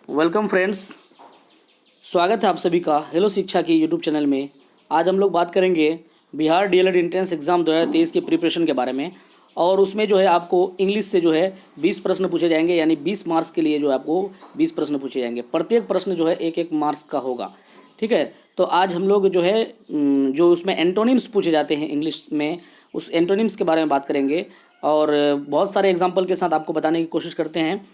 Welcome friends, स्वागत है आप सभी का हेलो शिक्षा की यूट्यूब चैनल में। आज हम लोग बात करेंगे बिहार डीएलएड एंट्रेंस एग्ज़ाम 2023 के प्रिपरेशन के बारे में। और उसमें जो है आपको इंग्लिश से जो है 20 प्रश्न पूछे जाएंगे, यानी 20 मार्क्स के लिए जो है आपको 20 प्रश्न पूछे जाएंगे। प्रत्येक प्रश्न जो है एक एक मार्क्स का होगा। ठीक है, तो आज हम लोग जो है जो उसमें एंटोनिम्स पूछे जाते हैं इंग्लिश में, उस एंटोनिम्स के बारे में बात करेंगे और बहुत सारे एग्जाम्पल के साथ आपको बताने की कोशिश करते हैं।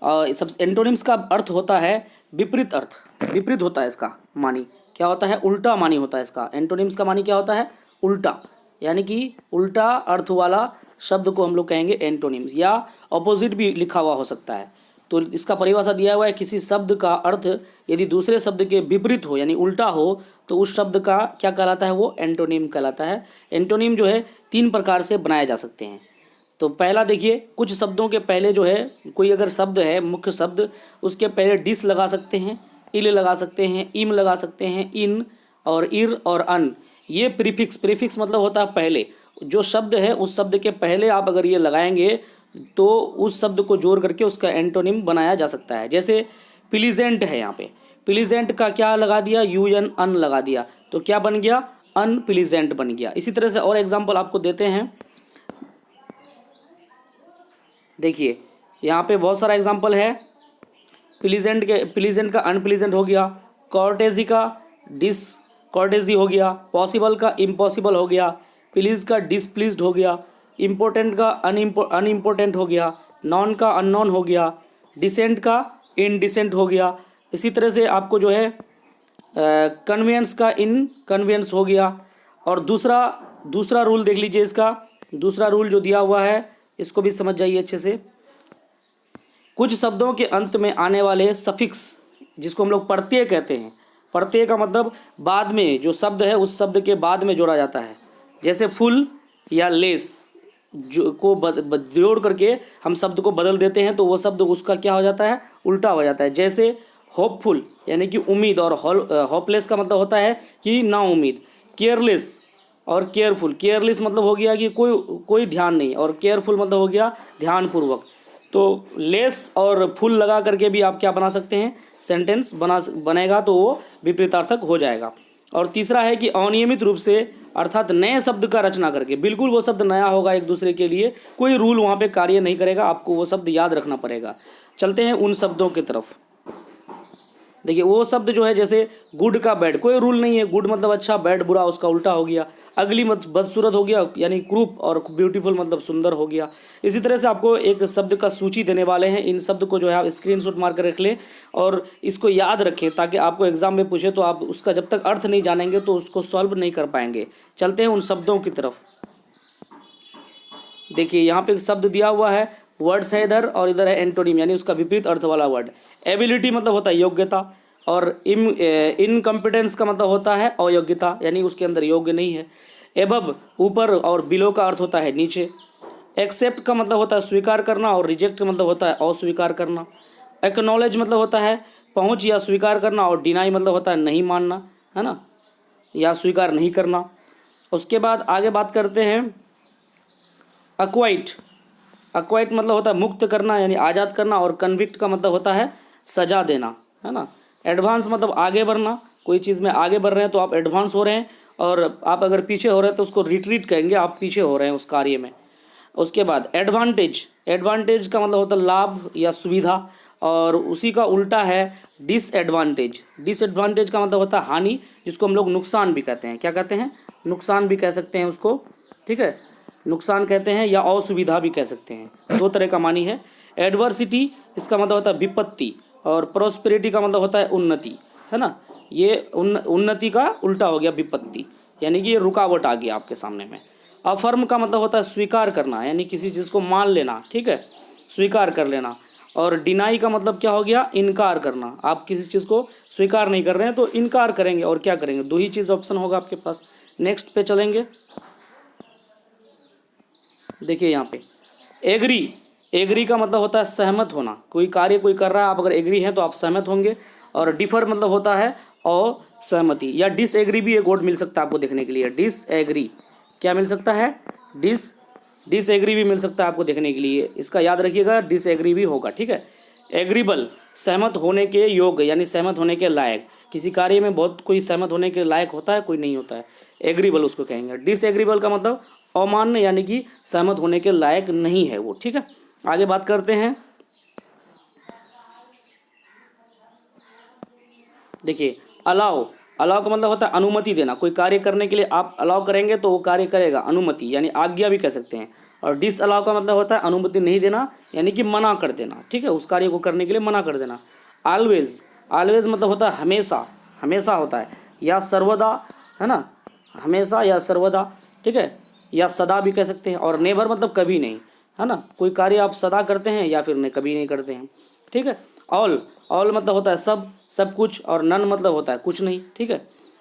सब एंटोनिम्स का अर्थ होता है विपरीत अर्थ, विपरीत होता है इसका मानी। क्या होता है? उल्टा मानी होता है इसका। एंटोनिम्स का मानी क्या होता है? उल्टा, यानी कि उल्टा अर्थ वाला शब्द को हम लोग कहेंगे एंटोनिम्स, या अपोजिट भी लिखा हुआ हो सकता है। तो इसका परिभाषा दिया हुआ है, किसी शब्द का अर्थ यदि दूसरे शब्द के विपरीत हो यानी उल्टा हो तो उस शब्द का क्या कहलाता है? वो एंटोनिम कहलाता है। एंटोनिम जो है 3 प्रकार से बनाए जा सकते हैं। तो पहला देखिए, कुछ शब्दों के पहले जो है कोई अगर शब्द है मुख्य शब्द, उसके पहले डिस लगा सकते हैं, इल लगा सकते हैं, इम लगा सकते हैं, इन और इर और अन। ये प्रीफिक्स, प्रीफिक्स मतलब होता है पहले जो शब्द है उस शब्द के पहले आप अगर ये लगाएंगे तो उस शब्द को जोड़ करके उसका एंटोनिम बनाया जा सकता है। जैसे प्लीजेंट है, यहाँ पे प्लीजेंट का क्या लगा दिया? यू एन अन लगा दिया, तो क्या बन गया? अनप्लीजेंट बन गया। इसी तरह से और एग्जाम्पल आपको देते हैं। देखिए यहाँ पे बहुत सारा एग्जांपल है। प्लीजेंट का अनप्लीजेंट हो गया, कॉर्टेजी का डिस कॉर्टेजी हो गया, पॉसिबल का इम्पॉसिबल हो गया, प्लीज का डिसप्लीज्ड हो गया, इम्पोर्टेंट का अनइम्पोर्टेंट हो गया, नॉन का अननोन हो गया, डिसेंट का इनडिसेंट हो गया। इसी तरह से आपको जो है कन्वेंस का इनकन्वेंस हो गया। और दूसरा रूल देख लीजिए, इसका दूसरा रूल जो दिया हुआ है इसको भी समझ जाइए अच्छे से। कुछ शब्दों के अंत में आने वाले सफिक्स, जिसको हम लोग प्रत्यय कहते हैं, प्रत्यय का मतलब बाद में जो शब्द है उस शब्द के बाद में जोड़ा जाता है। जैसे फुल या लेस जो को जोड़ करके हम शब्द को बदल देते हैं तो वो शब्द उसका क्या हो जाता है? उल्टा हो जाता है। जैसे होपफुल यानी कि उम्मीद, और होपलेस का मतलब होता है कि ना उम्मीद। केयरलेस और केयरफुल, केयरलेस मतलब हो गया कि कोई ध्यान नहीं, और केयरफुल मतलब हो गया ध्यानपूर्वक। तो लेस और फुल लगा करके भी आप क्या बना सकते हैं? सेंटेंस बनेगा तो वो विपरीतार्थक हो जाएगा। और तीसरा है कि अनियमित रूप से अर्थात नए शब्द का रचना करके, बिल्कुल वो शब्द नया होगा एक दूसरे के लिए, कोई रूल वहाँ पे कार्य नहीं करेगा, आपको वो शब्द याद रखना पड़ेगा। चलते हैं उन शब्दों की तरफ। देखिए वो शब्द जो है, जैसे गुड का बैड, कोई रूल नहीं है। गुड मतलब अच्छा, बैड बुरा, उसका उल्टा हो गया। अगली मतलब बदसूरत हो गया, यानी क्रूप, और ब्यूटीफुल मतलब सुंदर हो गया। इसी तरह से आपको एक शब्द का सूची देने वाले हैं। इन शब्द को जो है आप स्क्रीनशॉट मार कर रख लें और इसको याद रखें, ताकि आपको एग्जाम में पूछे तो आप उसका जब तक अर्थ नहीं जानेंगे तो उसको सॉल्व नहीं कर पाएंगे। चलते हैं उन शब्दों की तरफ। देखिए यहाँ पे एक शब्द दिया हुआ है, वर्ड्स है इधर, और इधर है एंटोनिम यानी उसका विपरीत अर्थ वाला वर्ड। एबिलिटी मतलब होता है योग्यता, और इनकम्पिटेंस का मतलब होता है अयोग्यता, यानी उसके अंदर योग्य नहीं है। एबव ऊपर, और बिलो का अर्थ होता है नीचे। एक्सेप्ट का मतलब होता है स्वीकार करना, और रिजेक्ट का मतलब होता है अस्वीकार करना। एक्नॉलेज मतलब होता है पहुँच या स्वीकार करना, और डिनाई मतलब होता है नहीं मानना, है ना, या स्वीकार नहीं करना। उसके बाद आगे बात करते हैं अक्वाइट। अक्वाइट मतलब होता है मुक्त करना यानी आज़ाद करना, और कन्विक्ट का मतलब होता है सजा देना, है ना। एडवांस मतलब आगे बढ़ना, कोई चीज़ में आगे बढ़ रहे हैं तो आप एडवांस हो रहे हैं, और आप अगर पीछे हो रहे हैं तो उसको रिट्रीट कहेंगे, आप पीछे हो रहे हैं उस कार्य में। उसके बाद एडवांटेज, एडवांटेज का मतलब होता है लाभ या सुविधा, और उसी का उल्टा है डिसएडवांटेज। डिसएडवांटेज का मतलब होता है हानि, जिसको हम लोग नुकसान भी कहते हैं। क्या कहते हैं? नुकसान भी कह सकते हैं उसको, ठीक है, नुकसान कहते हैं, या असुविधा भी कह सकते हैं। 2 तरह का मानी है। एडवर्सिटी, इसका मतलब होता है विपत्ति, और प्रोस्पेरिटी का मतलब होता है उन्नति, है ना। ये उन्नति का उल्टा हो गया विपत्ति, यानी कि ये रुकावट आ गया आपके सामने में। अफर्म का मतलब होता है स्वीकार करना, यानी किसी चीज़ को मान लेना, ठीक है, स्वीकार कर लेना। और डिनाई का मतलब क्या हो गया? इनकार करना। आप किसी चीज़ को स्वीकार नहीं कर रहे हैं तो इनकार करेंगे, और क्या करेंगे? 2 ही चीज़ ऑप्शन होगा आपके पास। नेक्स्ट पे चलेंगे। देखिए यहाँ पे एग्री, एग्री का मतलब होता है सहमत होना। कोई कार्य कोई कर रहा है, आप अगर एग्री हैं तो आप सहमत होंगे। और डिफर मतलब होता है असहमति, या डिसएग्री भी एक वर्ड मिल सकता है आपको देखने के लिए। डिसएग्री क्या मिल सकता है? डिसएग्री भी मिल सकता है आपको देखने के लिए, इसका याद रखिएगा, डिसएग्री भी होगा, ठीक है। एग्रीबल सहमत होने के योग्य यानी सहमत होने के लायक, किसी कार्य में बहुत कोई सहमत होने के लायक होता है, कोई नहीं होता है, एग्रीबल उसको कहेंगे। डिसएग्रीबल का मतलब अमान्य यानी कि सहमत होने के लायक नहीं है वो, ठीक है। आगे बात करते हैं, देखिए अलाउ, अलाउ का मतलब होता है अनुमति देना, कोई कार्य करने के लिए आप अलाउ करेंगे तो वो कार्य करेगा, अनुमति यानी आज्ञा भी कह सकते हैं। और डिस अलाउ का मतलब होता है अनुमति नहीं देना यानी कि मना कर देना, ठीक है, उस कार्य को करने के लिए मना कर देना। ऑलवेज, ऑलवेज मतलब होता है हमेशा, हमेशा होता है, या सर्वदा, है ना, हमेशा या सर्वदा, ठीक है, या सदा भी कह सकते हैं। और नेवर मतलब कभी नहीं, है ना, कोई कार्य आप सदा करते हैं या फिर कभी नहीं करते हैं, ठीक है। ऑल, ऑल मतलब होता है सब, सब कुछ, और नन मतलब होता है कुछ नहीं, ठीक है।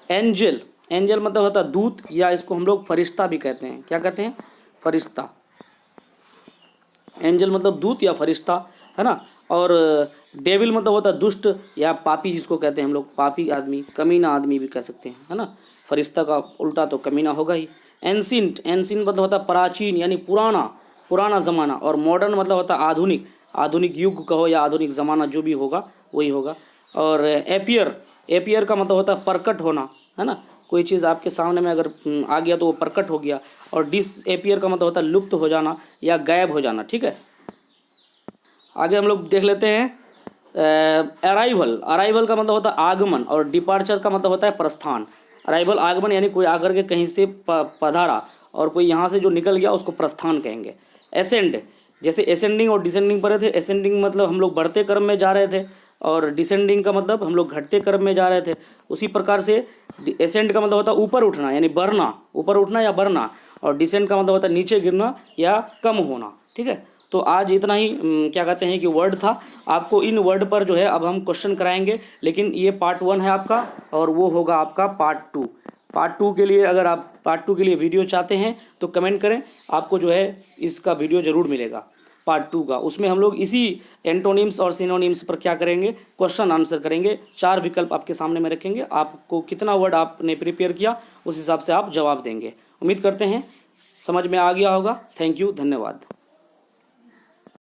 एंजल, एंजल मतलब होता है दूत, या इसको हम लोग फरिश्ता भी कहते हैं, क्या कहते हैं, फरिश्ता। एंजल मतलब दूत या फरिश्ता, है ना। और डेविल मतलब होता है दुष्ट या पापी, जिसको कहते हैं हम लोग पापी आदमी, कमीना आदमी भी कह सकते हैं, है ना। फरिश्ता का उल्टा तो कमीना होगा ही। एंशिएंट, एंशिएंट मतलब होता है प्राचीन यानी पुराना, पुराना ज़माना। और मॉडर्न मतलब होता है आधुनिक, आधुनिक युग कहो या आधुनिक ज़माना, जो भी होगा वही होगा। और एपियर, एपियर का मतलब होता है प्रकट होना, है ना, कोई चीज़ आपके सामने में अगर आ गया तो वो प्रकट हो गया। और डिसएपियर का मतलब होता है लुप्त हो जाना या गायब हो जाना, ठीक है। आगे हम लोग देख लेते हैं अराइवल, अराइवल का मतलब होता है आगमन। और डिपार्चर का मतलब होता है प्रस्थान। अराइवल आगमन यानी कोई आकर के कहीं से पधारा, और कोई यहाँ से जो निकल गया उसको प्रस्थान कहेंगे। एसेंड, जैसे एसेंडिंग और डिसेंडिंग पढ़े थे, एसेंडिंग मतलब हम लोग बढ़ते क्रम में जा रहे थे, और डिसेंडिंग का मतलब हम लोग घटते क्रम में जा रहे थे। उसी प्रकार से एसेंड का मतलब होता है ऊपर उठना यानी बढ़ना, ऊपर उठना या बढ़ना। और डिसेंड का मतलब होता है नीचे गिरना या कम होना, ठीक है। तो आज इतना ही क्या कहते हैं कि वर्ड था। आपको इन वर्ड पर जो है अब हम क्वेश्चन कराएंगे, लेकिन ये पार्ट 1 है आपका, और वो होगा आपका पार्ट 2। पार्ट 2 के लिए, अगर आप पार्ट 2 के लिए वीडियो चाहते हैं तो कमेंट करें, आपको जो है इसका वीडियो ज़रूर मिलेगा पार्ट 2 का। उसमें हम लोग इसी एंटोनिम्स और सिनोनिम्स पर क्या करेंगे, क्वेश्चन आंसर करेंगे। 4 विकल्प आपके सामने में रखेंगे, आपको कितना वर्ड आपने प्रिपेयर किया उस हिसाब से आप जवाब देंगे। उम्मीद करते हैं समझ में आ गया होगा। थैंक यू, धन्यवाद।